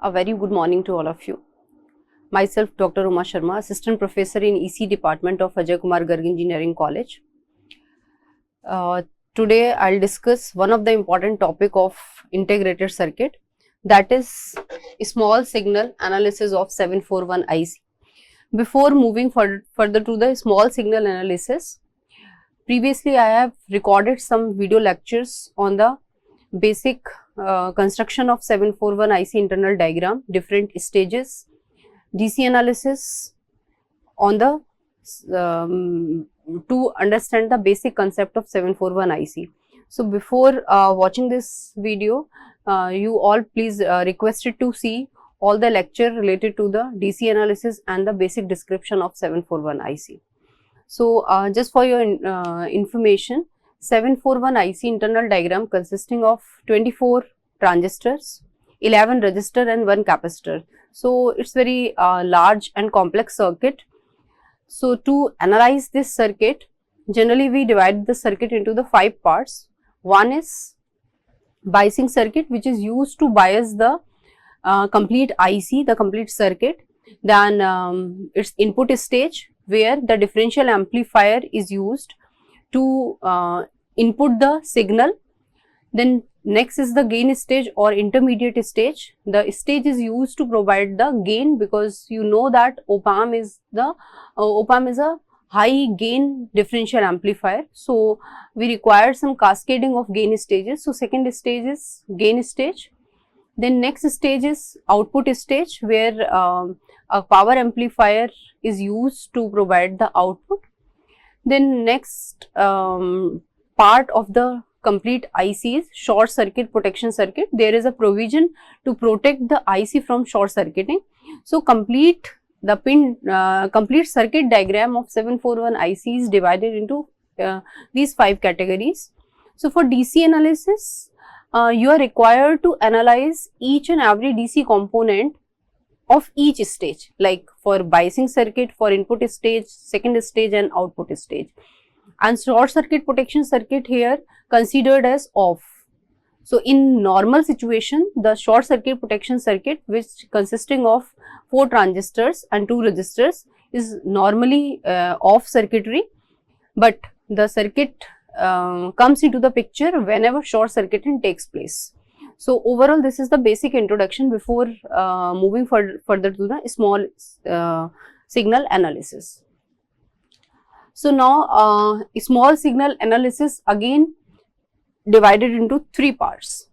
A very good morning to all of you. Myself, Dr. Uma Sharma, Assistant Professor in EC Department of Ajay Kumar Garg Engineering College. Today, I'll discuss one of the important topic of integrated circuit, that is small signal analysis of 741 IC. Before moving further to the small signal analysis, previously I have recorded some video lectures on the basic construction of 741 IC internal diagram, different stages, DC analysis on the to understand the basic concept of 741 IC. So before watching this video, you all please requested to see all the lecture related to the DC analysis and the basic description of 741 IC. So just for your information, 741 IC internal diagram consisting of 24 transistors, 11 resistor and 1 capacitor. So it's very large and complex circuit. So to analyze this circuit, generally we divide the circuit into the 5 parts. One is biasing circuit, which is used to bias the complete IC, the complete circuit. Then its input stage, where the differential amplifier is used to input the signal. Then next is the gain stage or intermediate stage. The stage is used to provide the gain, because you know that op-amp is a high gain differential amplifier. So we require some cascading of gain stages. So second stage is gain stage. Then next stage is output stage, where a power amplifier is used to provide the output. Then next part of the complete IC is short circuit protection circuit. There is a provision to protect the IC from short circuiting. So complete circuit diagram of 741 IC is divided into these 5 categories. So for DC analysis, you are required to analyze each and every DC component of each stage, like for biasing circuit, for input stage, second stage and output stage. And short circuit protection circuit here considered as off. So in normal situation, the short circuit protection circuit, which consisting of 4 transistors and 2 resistors, is normally off circuitry, but the circuit comes into the picture whenever short circuiting takes place. So overall, this is the basic introduction before moving further to the small signal analysis. So now small signal analysis again divided into 3 parts,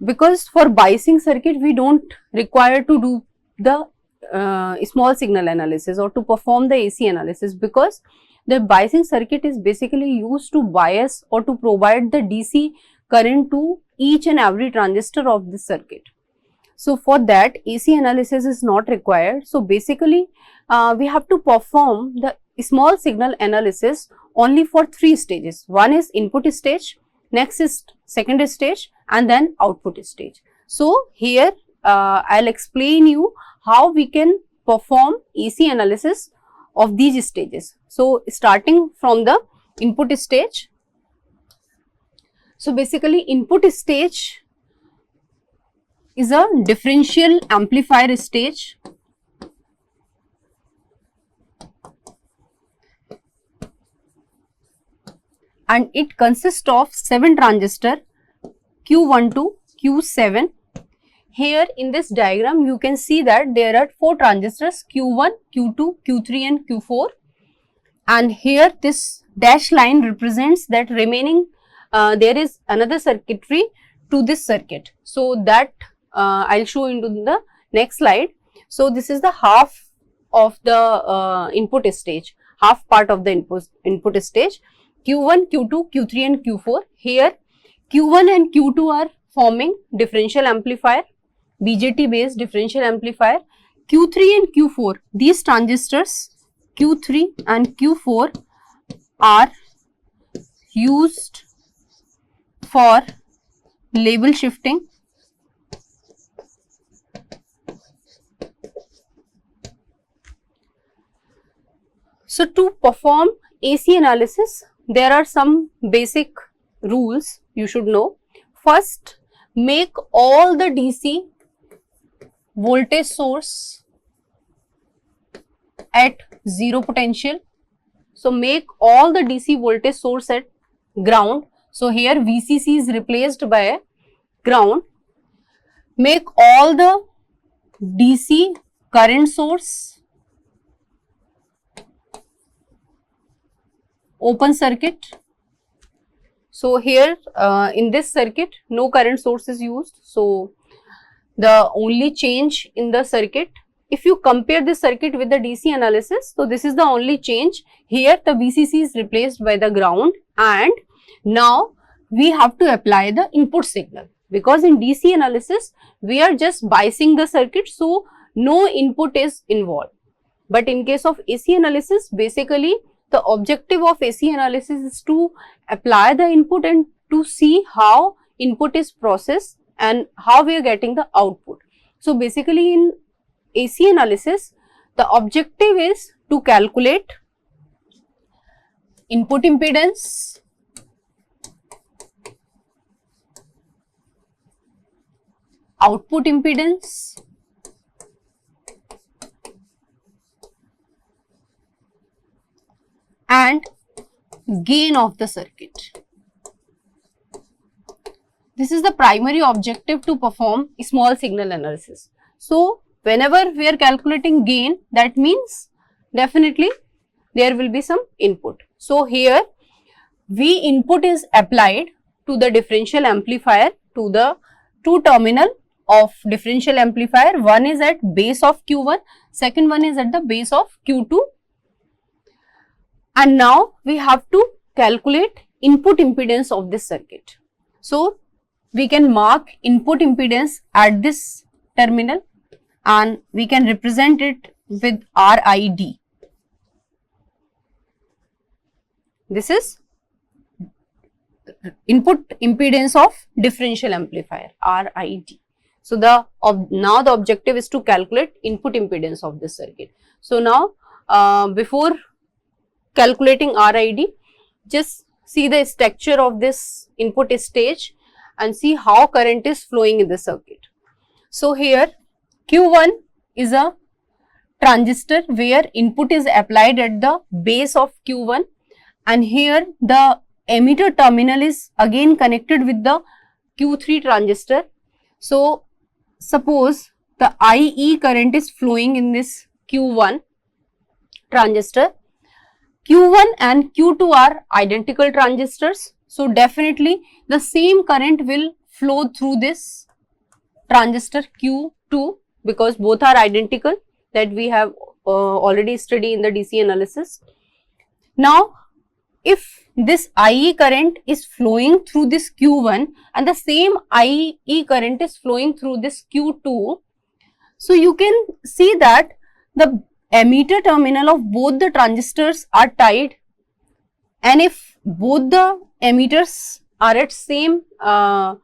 because for biasing circuit we don't require to do the small signal analysis or to perform the AC analysis, because the biasing circuit is basically used to bias or to provide the DC current to each and every transistor of this circuit. So for that, AC analysis is not required. So basically we have to perform the small signal analysis only for 3 stages. One is input stage, next is second stage and then output stage. So here I'll explain you how we can perform AC analysis of these stages. So starting from the input stage. So basically input stage is a differential amplifier stage. And it consists of 7 transistors Q1 to Q7. Here in this diagram you can see that there are 4 transistors Q1, Q2, Q3 and Q4, and here this dash line represents that remaining there is another circuitry to this circuit. So that I'll show into the next slide. So this is the half of the input stage, half part of the input stage. Q1, Q2, Q3 and Q4. Here Q1 and Q2 are forming differential amplifier, BJT based differential amplifier. Q3 and Q4, these transistors Q3 and Q4 are used for label shifting, so to perform AC analysis, there are some basic rules you should know. First, make all the DC voltage source at zero potential. So make all the DC voltage source at ground. So here VCC is replaced by ground. Make all the DC current source open circuit. So here in this circuit no current source is used. So the only change in the circuit, if you compare this circuit with the DC analysis, so this is the only change. Here the VCC is replaced by the ground, and now we have to apply the input signal, because in DC analysis we are just biasing the circuit, so no input is involved. But in case of AC analysis, basically the objective of AC analysis is to apply the input and to see how input is processed and how we are getting the output. So basically in AC analysis, the objective is to calculate input impedance, output impedance, and gain of the circuit. This is the primary objective to perform small signal analysis. So whenever we are calculating gain, that means definitely there will be some input. So here V input is applied to the differential amplifier, to the two terminal of differential amplifier. One is at base of Q1, second one is at the base of Q2. And now we have to calculate input impedance of this circuit. So we can mark input impedance at this terminal and we can represent it with RID. This is input impedance of differential amplifier, RID. So now the objective is to calculate input impedance of this circuit. So now before calculating RID, just see the structure of this input stage and see how current is flowing in the circuit. So here Q1 is a transistor where input is applied at the base of Q1, and here the emitter terminal is again connected with the Q3 transistor. So suppose the IE current is flowing in this Q1 transistor. Q1 and Q2 are identical transistors. So definitely the same current will flow through this transistor Q2 because both are identical, that we have already studied in the DC analysis. Now if this IE current is flowing through this Q1 and the same IE current is flowing through this Q2, so you can see that the emitter terminal of both the transistors are tied, and if both the emitters are at same both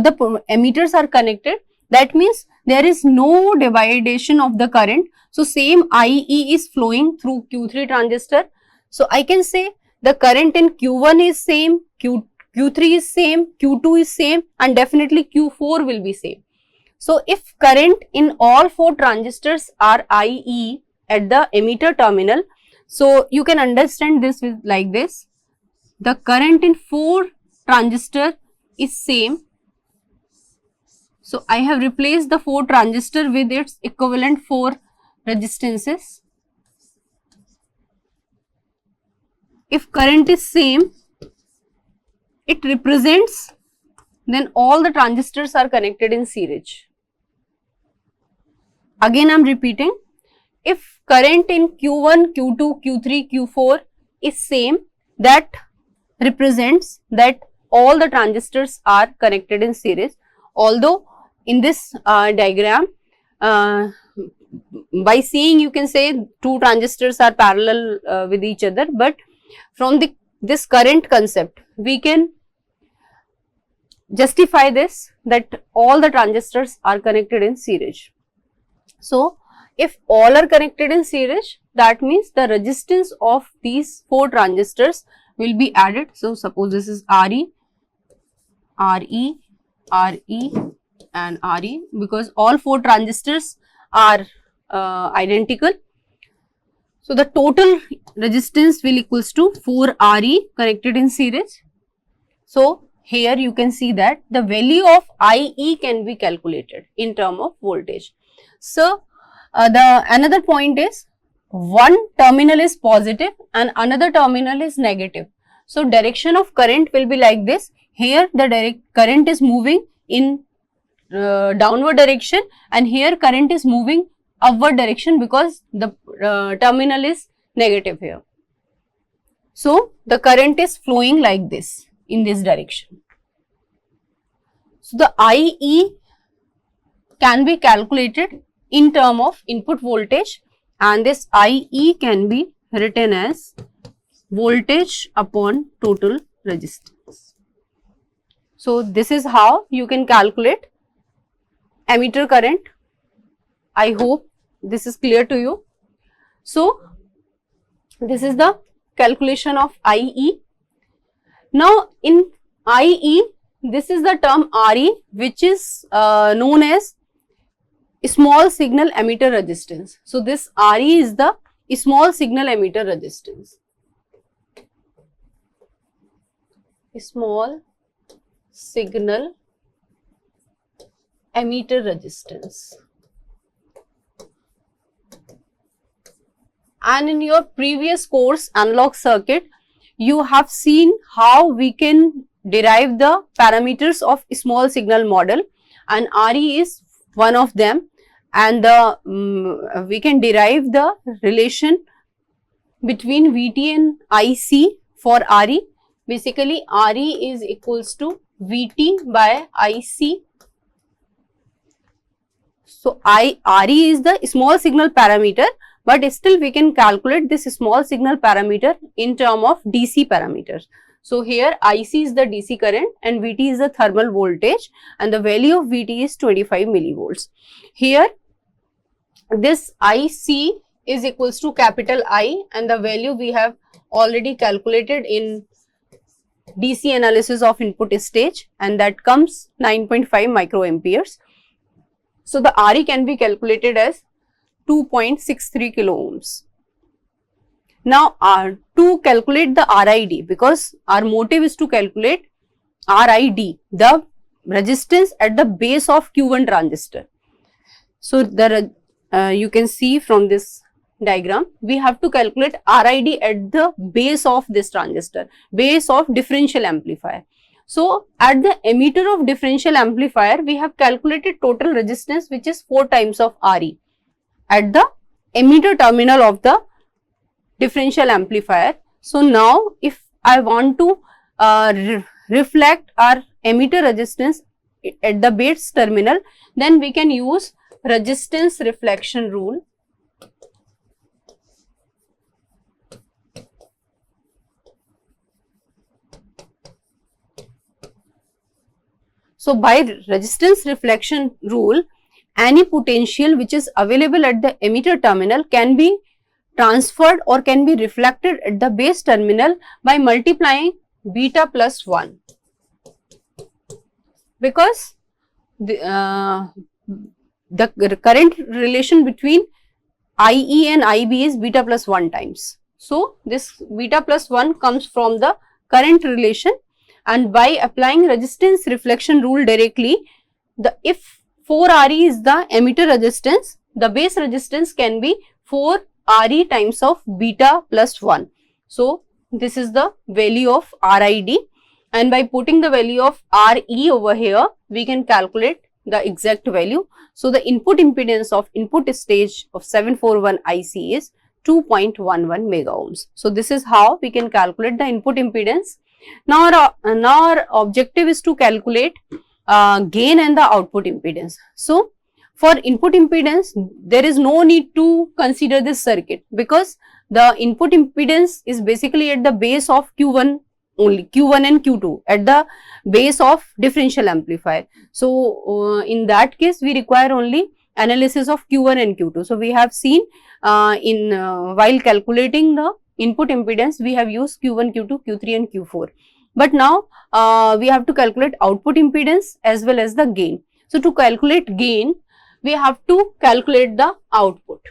the emitters are connected, that means there is no dividation of the current. So same IE is flowing through Q3 transistor. So I can say the current in Q1 is same, Q3 is same, Q2 is same, and definitely Q4 will be same. So if current in all four transistors are IE at the emitter terminal, so you can understand this with like this: the current in four transistor is same. So I have replaced the four transistor with its equivalent four resistances. If current is same, it represents then all the transistors are connected in series. Again I am repeating, if current in Q1, Q2, Q3, Q4 is same, that represents that all the transistors are connected in series. Although in this diagram, by seeing you can say two transistors are parallel with each other, but from this current concept we can justify this, that all the transistors are connected in series. So if all are connected in series, that means the resistance of these four transistors will be added. So suppose this is RE, RE, RE, and Re, because all 4 transistors are identical. So the total resistance will equals to 4 Re connected in series. So here you can see that the value of IE can be calculated in term of voltage. So the another point is, one terminal is positive and another terminal is negative. So direction of current will be like this. Here the current is moving in downward direction, and here current is moving upward direction because the terminal is negative here. So the current is flowing like this in this direction. So the IE can be calculated in term of input voltage, and this IE can be written as voltage upon total resistance. So this is how you can calculate ammeter current. I hope this is clear to you. So this is the calculation of IE. Now in IE, this is the term Re, which is known as small signal emitter resistance. So this Re is the small signal emitter resistance. Small signal emitter resistance. And in your previous course analog circuit, you have seen how we can derive the parameters of small signal model, and Re is one of them, and we can derive the relation between Vt and Ic for Re. Basically Re is equals to Vt by Ic. So Re is the small signal parameter, but still we can calculate this small signal parameter in term of DC parameters. So here Ic is the DC current and Vt is the thermal voltage, and the value of Vt is 25 millivolts. Here this Ic is equals to capital I, and the value we have already calculated in DC analysis of input stage, and that comes 9.5 microamperes. So the Re can be calculated as 2.63 kilo ohms. Now to calculate the RID, because our motive is to calculate RID, the resistance at the base of Q1 transistor. So the you can see from this diagram, we have to calculate RID at the base of this transistor, base of differential amplifier. So at the emitter of differential amplifier, we have calculated total resistance, which is 4 times of Re at the emitter terminal of the differential amplifier. So now if I want to reflect our emitter resistance at the base terminal, then we can use resistance reflection rule. So by resistance reflection rule, any potential which is available at the emitter terminal can be transferred or can be reflected at the base terminal by multiplying beta plus 1, because the current relation between IE and IB is beta plus 1 times. So this beta plus 1 comes from the current relation, and by applying resistance reflection rule directly, if 4 Re is the emitter resistance, the base resistance can be 4 Re times of beta plus 1. So this is the value of RID, and by putting the value of Re over here, we can calculate the exact value. So the input impedance of input stage of 741 IC is 2.11 mega ohms. So this is how we can calculate the input impedance. Now our objective is to calculate gain and the output impedance. So for input impedance, there is no need to consider this circuit, because the input impedance is basically at the base of Q1 only, Q1 and Q2, at the base of differential amplifier. So in that case, we require only analysis of Q1 and Q2. So we have seen while calculating the input impedance, we have used Q1, Q2, Q3 and Q4. But now we have to calculate output impedance as well as the gain. So to calculate gain, we have to calculate the output.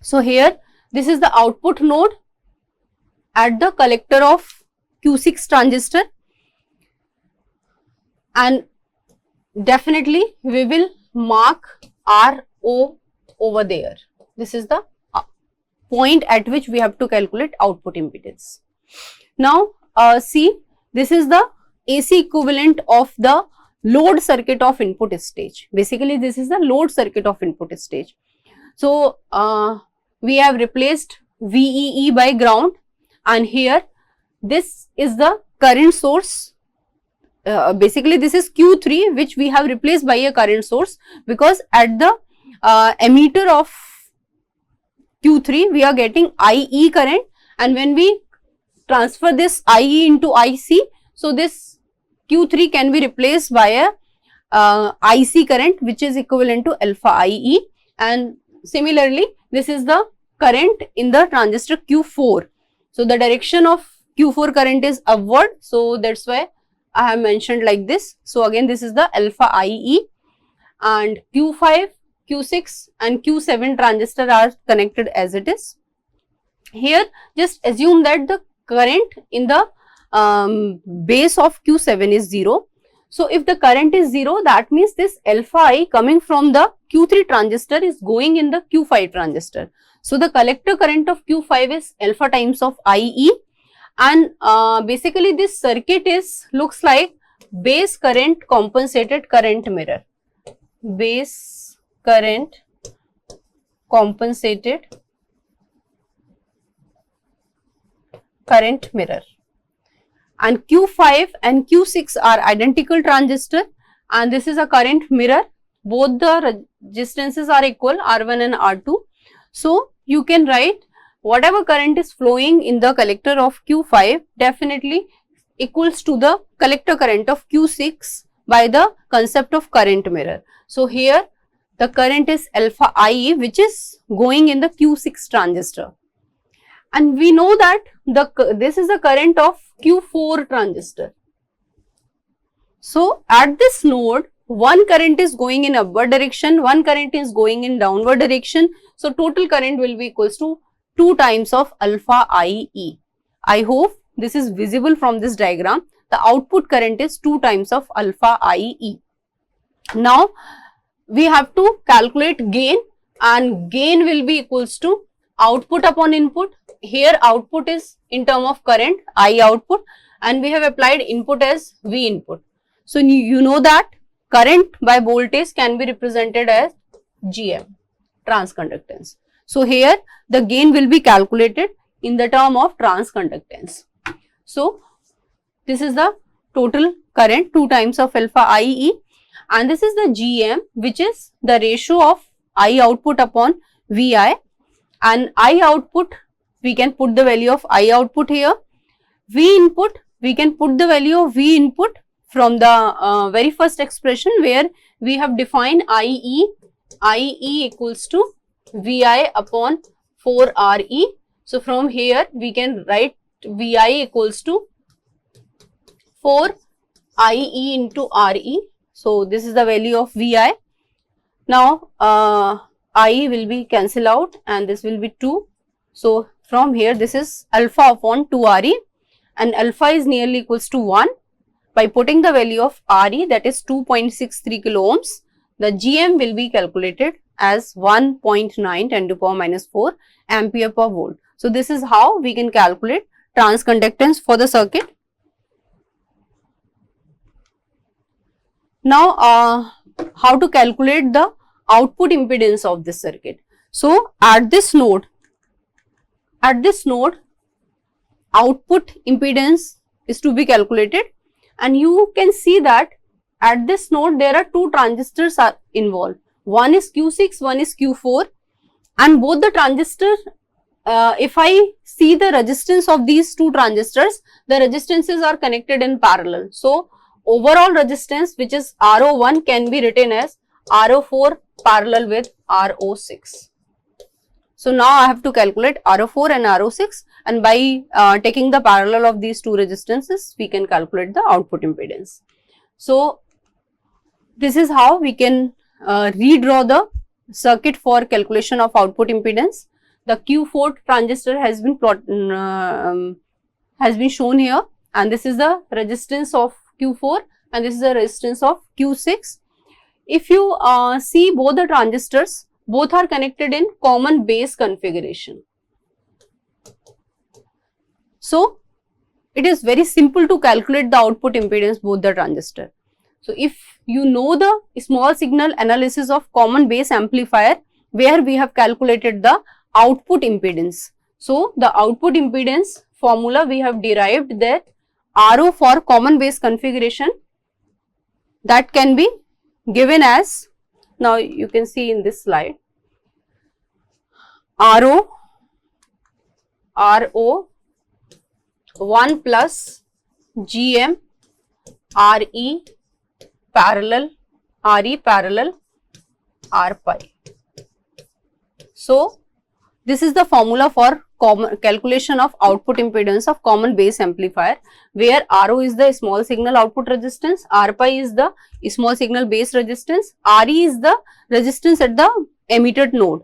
So here, this is the output node at the collector of Q6 transistor, and definitely we will mark RO over there. This is the point at which we have to calculate output impedance. Now see, this is the AC equivalent of the load circuit of input stage. Basically this is the load circuit of input stage. So we have replaced VEE by ground, and here this is the current source. Basically this is Q3 which we have replaced by a current source, because at the emitter of Q3 we are getting IE current, and when we transfer this IE into IC, so this Q3 can be replaced by a IC current which is equivalent to alpha IE, and similarly this is the current in the transistor Q4. So the direction of Q4 current is upward, so that's why I have mentioned like this. So again this is the alpha IE, and Q5, Q6 and Q7 transistor are connected as it is. Here just assume that the current in the base of Q7 is 0. So if the current is 0, that means this alpha I coming from the Q3 transistor is going in the Q5 transistor. So the collector current of Q5 is alpha times of IE, and basically this circuit looks like base current compensated current mirror. Base current compensated current mirror, and Q5 and Q6 are identical transistor, and this is a current mirror. Both the resistances are equal, R1 and R2. So you can write whatever current is flowing in the collector of Q5 definitely equals to the collector current of Q6 by the concept of current mirror. So here the current is alpha IE which is going in the Q6 transistor, and we know that this is the current of Q4 transistor. So at this node, one current is going in upward direction, one current is going in downward direction. So total current will be equals to 2 times of alpha IE. I hope this is visible from this diagram. The output current is 2 times of alpha IE. Now we have to calculate gain, and gain will be equals to output upon input. Here output is in term of current, I output, and we have applied input as V input. So you know that current by voltage can be represented as GM, transconductance. So here the gain will be calculated in the term of transconductance. So this is the total current 2 times of alpha IE, and this is the GM which is the ratio of I output upon VI, and I output we can put the value of I output here. V input we can put the value of V input from the very first expression where we have defined IE equals to VI upon 4 RE. So from here we can write VI equals to 4 IE into RE. So this is the value of VI. Now IE will be cancelled out and this will be 2. So from here this is alpha upon 2 RE, and alpha is nearly equals to 1. By putting the value of RE, that is 2.63 kilo ohms, the GM will be calculated as 1.9 10 to the power minus 4 ampere per volt. So this is how we can calculate transconductance for the circuit. Now how to calculate the output impedance of this circuit. So at this node output impedance is to be calculated, and you can see that at this node there are 2 transistors are involved. One is Q6, one is Q4, and both the transistors, if I see the resistance of these 2 transistors, the resistances are connected in parallel. So overall resistance, which is RO1, can be written as RO4 parallel with RO6. So now I have to calculate RO4 and RO6, and by taking the parallel of these 2 resistances, we can calculate the output impedance. So this is how we can redraw the circuit for calculation of output impedance. The Q4 transistor has been shown here, and this is the resistance of Q4 and this is the resistance of Q6. If you see both the transistors, both are connected in common base configuration. So it is very simple to calculate the output impedance both the transistor. So if you know the small signal analysis of common base amplifier, where we have calculated the output impedance. So the output impedance formula we have derived that RO for common base configuration, that can be given as, now you can see in this slide, RO 1 plus GM RE parallel R pi. So this is the formula for calculation of output impedance of common base amplifier, where RO is the small signal output resistance, R pi is the small signal base resistance, RE is the resistance at the emitter node,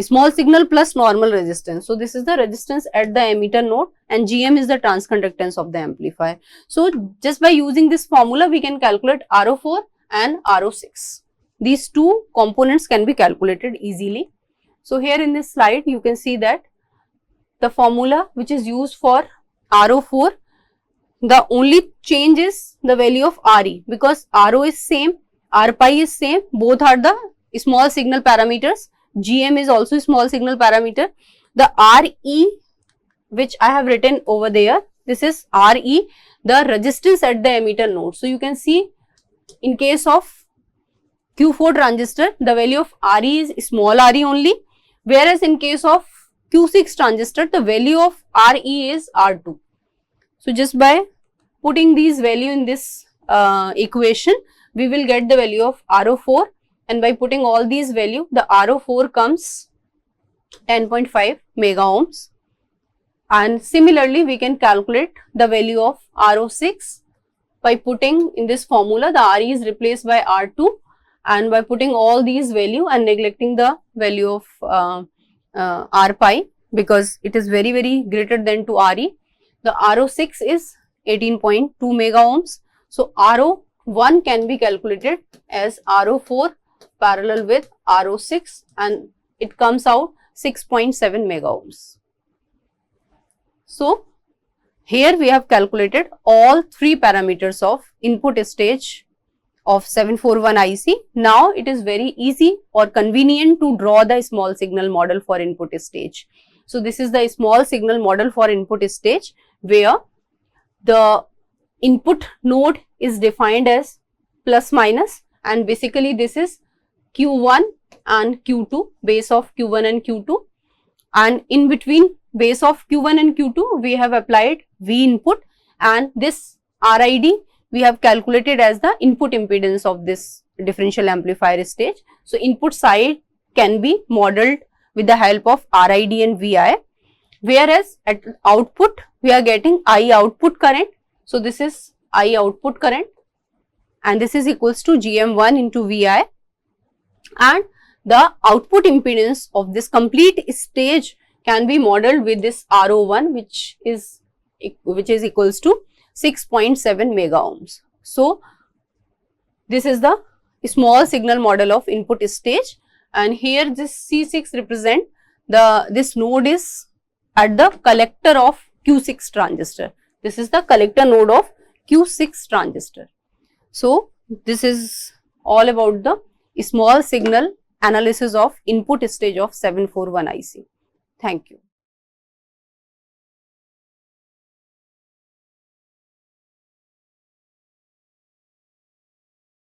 small signal plus normal resistance. So this is the resistance at the emitter node, and GM is the transconductance of the amplifier. So just by using this formula we can calculate RO4 and RO6. These two components can be calculated easily. So here in this slide you can see that the formula which is used for RO4, the only change is the value of RE, because RO is same, R pi is same, both are the small signal parameters, GM is also small signal parameter. The RE which I have written over there, this is RE, the resistance at the emitter node. So you can see in case of Q4 transistor, the value of RE is small re only, whereas in case of Q6 transistor, the value of RE is R2. So just by putting these value in this equation, we will get the value of RO4, and by putting all these value, the RO4 comes 10.5 mega ohms. And similarly, we can calculate the value of RO6 by putting in this formula, the RE is replaced by R2, and by putting all these value and neglecting the value of R pi, because it is very greater than to RE, the RO6 is 18.2 mega ohms. So RO1 can be calculated as RO4 parallel with RO6, and it comes out 6.7 mega ohms. So here we have calculated all three parameters of input stage of 741 IC. Now it is very easy or convenient to draw the small signal model for input stage. So this is the small signal model for input stage, where the input node is defined as plus minus, and basically this is Q1 and Q2, base of Q1 and Q2, and in between base of Q1 and Q2 we have applied V input, and this RID we have calculated as the input impedance of this differential amplifier stage. So input side can be modeled with the help of RID and VI, whereas at output we are getting I output current. So this is I output current, and this is equals to GM1 into VI, and the output impedance of this complete stage can be modeled with this RO1, which is equals to 6.7 mega ohms. So this is the small signal model of input stage, and here this C6 represent this node is at the collector of Q6 transistor. This is the collector node of Q6 transistor. So this is all about the small signal analysis of input stage of 741 IC. Thank you.